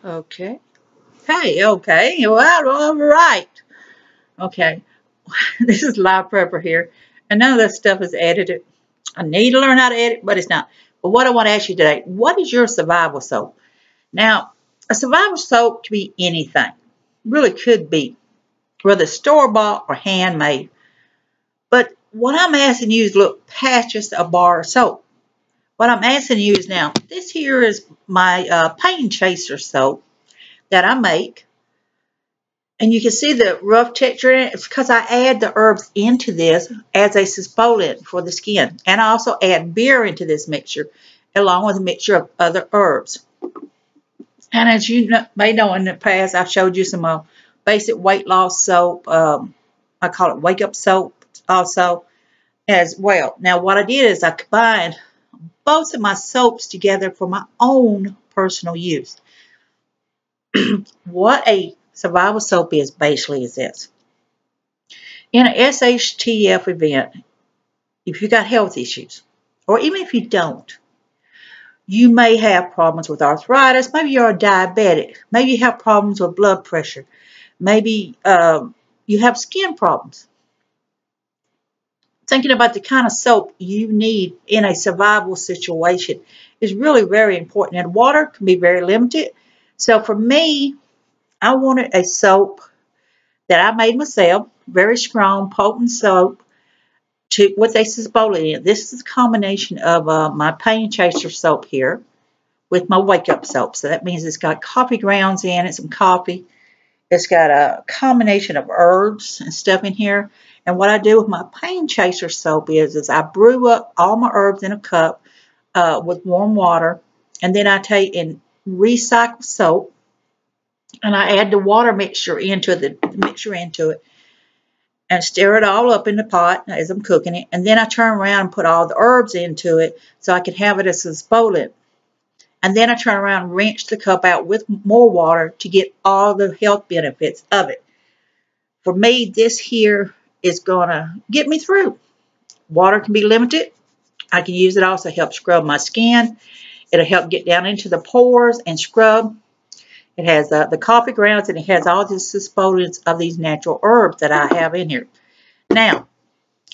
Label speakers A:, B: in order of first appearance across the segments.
A: Okay. Hey, okay. Well, all right. Okay. This is live prepper here. And none of that stuff is edited. I need to learn how to edit, but it's not. But what I want to ask you today, what is your survival soap? Now, a survival soap can be anything. Really could be. Whether store-bought or handmade. But what I'm asking you is look past just a bar of soap. What I'm asking you is now, this here is my pain chaser soap that I make. And you can see the rough texture in it. It's because I add the herbs into this as a exfoliant for the skin. And I also add beer into this mixture along with a mixture of other herbs. And as you may know in the past, I've showed you some basic weight loss soap. I call it wake up soap also as well. Now what I did is I combined both of my soaps together for my own personal use. What a survival soap is basically is this. In an SHTF event, if you got health issues, or even if you don't, you may have problems with arthritis. Maybe you're a diabetic. Maybe you have problems with blood pressure. Maybe you have skin problems. Thinking about the kind of soap you need in a survival situation is really very important. And water can be very limited. So for me, I wanted a soap that I made myself, very strong, potent soap, with a exfoliant. This is a combination of my pain chaser soap here with my wake up soap. So that means it's got coffee grounds in it, some coffee. It's got a combination of herbs and stuff in here. And what I do with my pain chaser soap is I brew up all my herbs in a cup with warm water. And then I take and recycle soap. And I add the water mixture into it. And stir it all up in the pot as I'm cooking it. And then I turn around and put all the herbs into it so I can have it as a exfoliant. And then I turn around and rinse the cup out with more water to get all the health benefits of it. For me, this here is going to get me through. Water can be limited. I can use it also to help scrub my skin. It'll help get down into the pores and scrub. It has the coffee grounds and it has all these exfoliants of these natural herbs that I have in here. Now,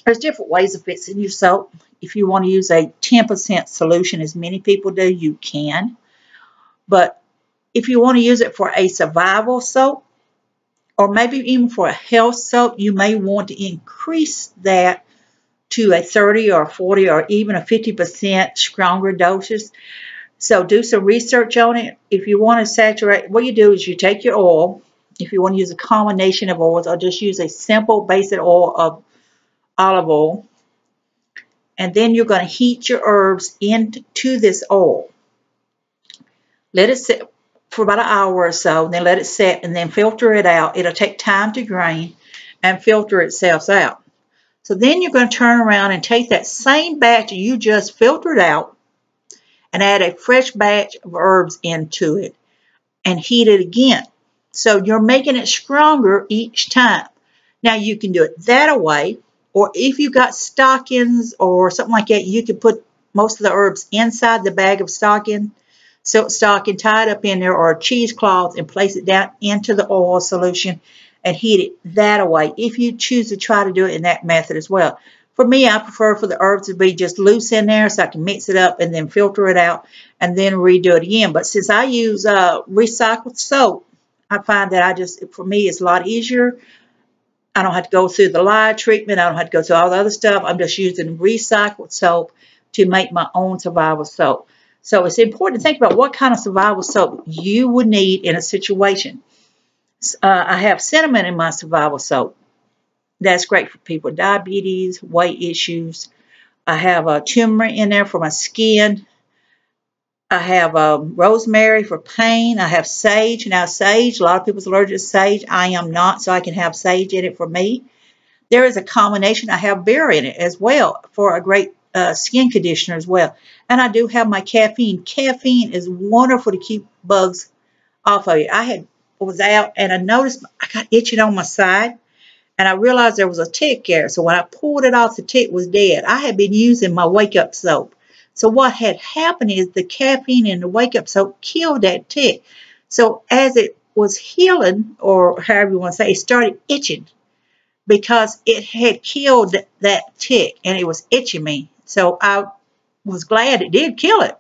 A: there's different ways of fixing your soap. If you want to use a 10% solution, as many people do, you can. But if you want to use it for a survival soap, or maybe even for a health soap, you may want to increase that to a 30 or 40 or even a 50% stronger doses. So do some research on it. If you want to saturate, what you do is you take your oil. If you want to use a combination of oils, or just use a simple basic oil of olive oil. And then you're going to heat your herbs into this oil. Let it sit for about an hour or so, and then let it set, and then filter it out. It'll take time to drain and filter itself out. So then you're going to turn around and take that same batch you just filtered out and add a fresh batch of herbs into it and heat it again. So you're making it stronger each time. Now you can do it that way, or if you've got stockings or something like that, you can put most of the herbs inside the bag of stocking, silk stocking, tie it up in there, or a cheesecloth and place it down into the oil solution and heat it that way if you choose to try to do it in that method as well. For me, I prefer for the herbs to be just loose in there so I can mix it up and then filter it out and then redo it again. But since I use recycled soap, I find that for me, it's a lot easier. I don't have to go through the lye treatment. I don't have to go through all the other stuff. I'm just using recycled soap to make my own survival soap. So it's important to think about what kind of survival soap you would need in a situation. I have cinnamon in my survival soap. That's great for people with diabetes, weight issues. I have turmeric in there for my skin. I have rosemary for pain. I have sage. Now, sage, a lot of people's allergic to sage. I am not, so I can have sage in it for me. There is a combination. I have beer in it as well for a great skin conditioner as well. And I do have my caffeine. Caffeine is wonderful to keep bugs off of you. I was out and I noticed I got itching on my side. And I realized there was a tick there. So when I pulled it off, the tick was dead. I had been using my wake up soap. So what had happened is the caffeine in the wake up soap killed that tick. So as it was healing, or however you want to say, it started itching because it had killed that tick and it was itching me. So I was glad it did kill it.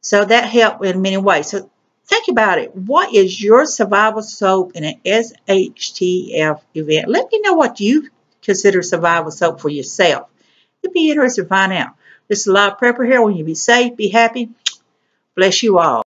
A: So that helped in many ways. So think about it. What is your survival soap in an SHTF event? Let me know what you consider survival soap for yourself. It'd be interesting to find out. This is Live Prepper here. When you be safe, be happy. Bless you all.